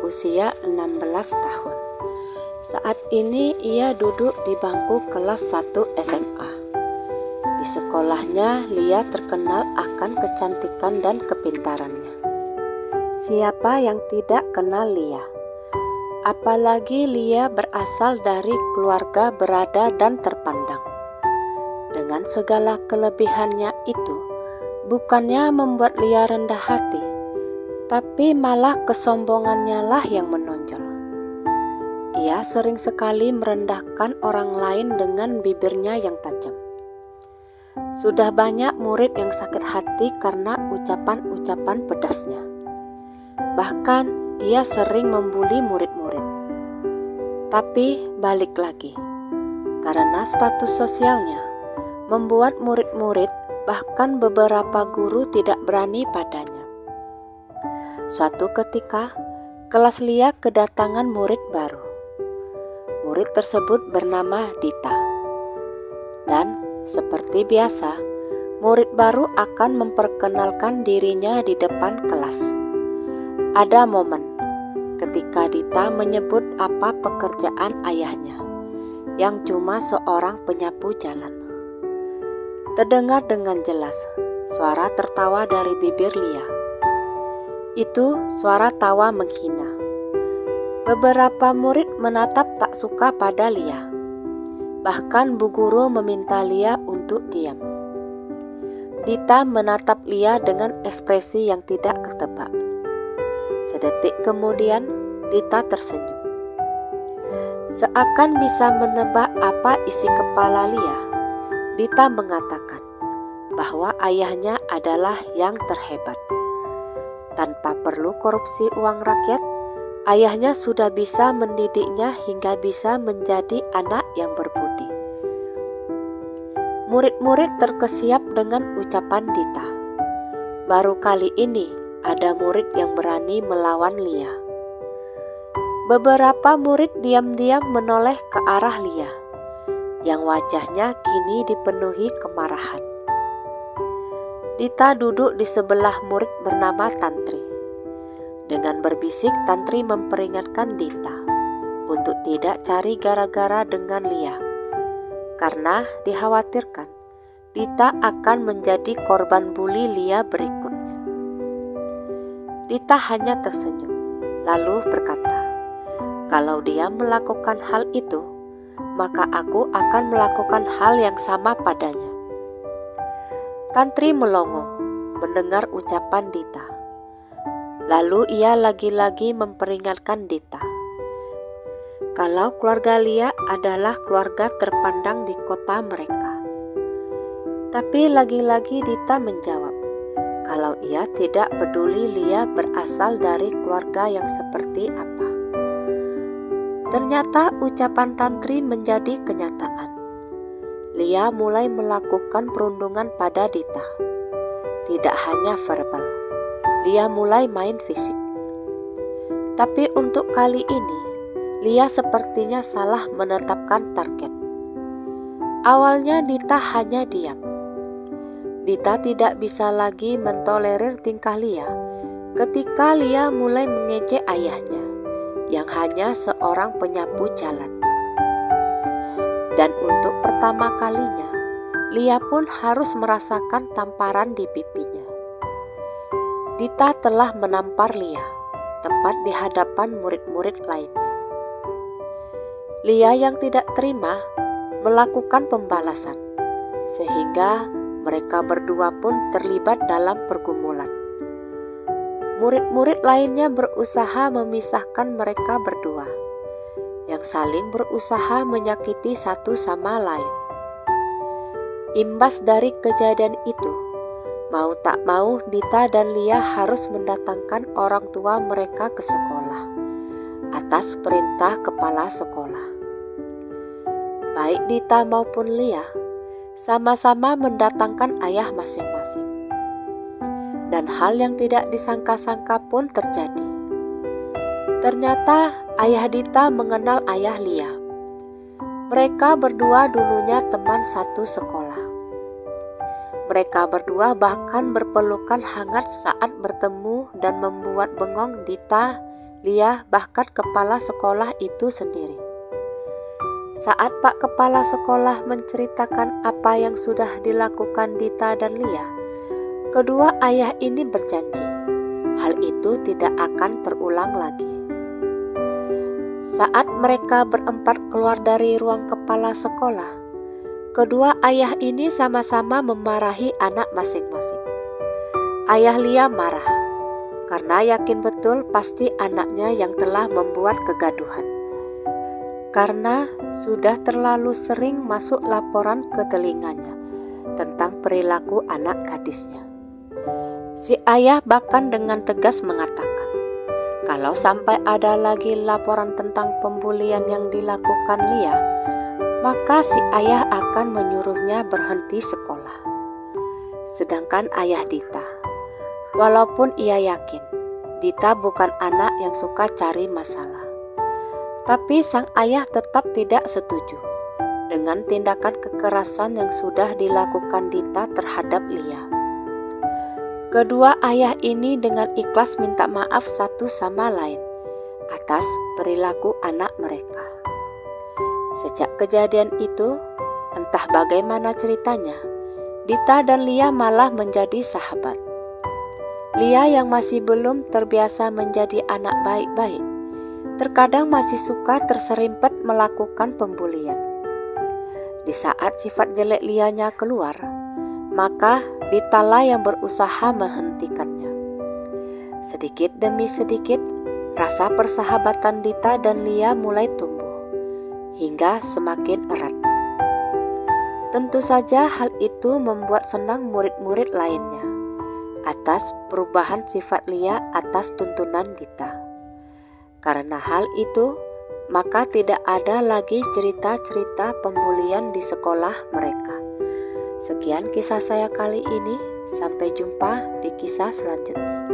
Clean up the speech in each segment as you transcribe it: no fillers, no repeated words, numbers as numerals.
berusia 16 tahun. Saat ini ia duduk di bangku kelas 1 SMA. Di sekolahnya, Lia terkenal akan kecantikan dan kepintarannya. Siapa yang tidak kenal Lia? Apalagi Lia berasal dari keluarga berada dan terpandang. Dengan segala kelebihannya itu, bukannya membuat Lia rendah hati, tapi malah kesombongannya lah yang menonjol. Ia sering sekali merendahkan orang lain dengan bibirnya yang tajam. Sudah banyak murid yang sakit hati karena ucapan-ucapan pedasnya. Bahkan ia sering membuli murid-murid. Tapi balik lagi, karena status sosialnya membuat murid-murid bahkan beberapa guru tidak berani padanya. Suatu ketika, kelas Lia kedatangan murid baru. Murid tersebut bernama Dita. Dan seperti biasa, murid baru akan memperkenalkan dirinya di depan kelas. Ada momen ketika Dita menyebut apa pekerjaan ayahnya, yang cuma seorang penyapu jalan. Terdengar dengan jelas suara tertawa dari bibir Lia. Itu suara tawa menghina. Beberapa murid menatap tak suka pada Lia. Bahkan bu guru meminta Lia untuk diam. Dita menatap Lia dengan ekspresi yang tidak ketebak. Sedetik kemudian, Dita tersenyum. Seakan bisa menebak apa isi kepala Lia, Dita mengatakan bahwa ayahnya adalah yang terhebat. Tanpa perlu korupsi uang rakyat, ayahnya sudah bisa mendidiknya hingga bisa menjadi anak yang berbudi. Murid-murid terkesiap dengan ucapan Dita. Baru kali ini ada murid yang berani melawan Lia. Beberapa murid diam-diam menoleh ke arah Lia, yang wajahnya kini dipenuhi kemarahan. Dita duduk di sebelah murid bernama Tantri. Dengan berbisik, Tantri memperingatkan Dita untuk tidak cari gara-gara dengan Lia, karena dikhawatirkan Dita akan menjadi korban buli Lia berikutnya. Dita hanya tersenyum, lalu berkata, "Kalau dia melakukan hal itu, maka aku akan melakukan hal yang sama padanya." Tantri melongo mendengar ucapan Dita. Lalu ia lagi-lagi memperingatkan Dita. Kalau keluarga Lia adalah keluarga terpandang di kota mereka. Tapi lagi-lagi Dita menjawab, kalau ia tidak peduli Lia berasal dari keluarga yang seperti apa. Ternyata ucapan Tantri menjadi kenyataan. Lia mulai melakukan perundungan pada Dita. Tidak hanya verbal, Lia mulai main fisik. Tapi untuk kali ini, Lia sepertinya salah menetapkan target. Awalnya Dita hanya diam. Dita tidak bisa lagi mentolerir tingkah Lia ketika Lia mulai mengejek ayahnya, yang hanya seorang penyapu jalan. Dan untuk pertama kalinya, Lia pun harus merasakan tamparan di pipinya. Dita telah menampar Lia, tepat di hadapan murid-murid lainnya. Lia yang tidak terima melakukan pembalasan, sehingga mereka berdua pun terlibat dalam pergumulan. Murid-murid lainnya berusaha memisahkan mereka berdua, yang saling berusaha menyakiti satu sama lain. Imbas dari kejadian itu, mau tak mau Dita dan Lia harus mendatangkan orang tua mereka ke sekolah atas perintah kepala sekolah. Baik Dita maupun Lia sama-sama mendatangkan ayah masing-masing. Dan hal yang tidak disangka-sangka pun terjadi. Ternyata ayah Dita mengenal ayah Lia. Mereka berdua dulunya teman satu sekolah. Mereka berdua bahkan berpelukan hangat saat bertemu dan membuat bengong Dita, Lia, bahkan kepala sekolah itu sendiri. Saat Pak Kepala Sekolah menceritakan apa yang sudah dilakukan Dita dan Lia, kedua ayah ini berjanji hal itu tidak akan terulang lagi. Saat mereka berempat keluar dari ruang kepala sekolah, kedua ayah ini sama-sama memarahi anak masing-masing. Ayah Lia marah karena yakin betul pasti anaknya yang telah membuat kegaduhan. Karena sudah terlalu sering masuk laporan ke telinganya tentang perilaku anak gadisnya. Si ayah bahkan dengan tegas mengatakan, kalau sampai ada lagi laporan tentang pembulian yang dilakukan Lia, maka si ayah akan menyuruhnya berhenti sekolah. Sedangkan ayah Dita, walaupun ia yakin Dita bukan anak yang suka cari masalah, tapi sang ayah tetap tidak setuju dengan tindakan kekerasan yang sudah dilakukan Dita terhadap Lia. Kedua ayah ini dengan ikhlas minta maaf satu sama lain atas perilaku anak mereka. Sejak kejadian itu, entah bagaimana ceritanya, Dita dan Lia malah menjadi sahabat. Lia yang masih belum terbiasa menjadi anak baik-baik, terkadang masih suka terserimpet melakukan pembulian. Di saat sifat jelek Lianya keluar, maka Ditalah yang berusaha menghentikannya. Sedikit demi sedikit, rasa persahabatan Dita dan Lia mulai tumbuh, hingga semakin erat. Tentu saja hal itu membuat senang murid-murid lainnya, atas perubahan sifat Lia atas tuntunan Dita. Karena hal itu, maka tidak ada lagi cerita-cerita pembulian di sekolah mereka. Sekian kisah saya kali ini, sampai jumpa di kisah selanjutnya.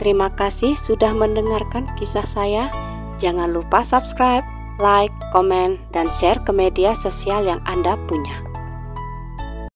Terima kasih sudah mendengarkan kisah saya. Jangan lupa subscribe, like, komen, dan share ke media sosial yang Anda punya.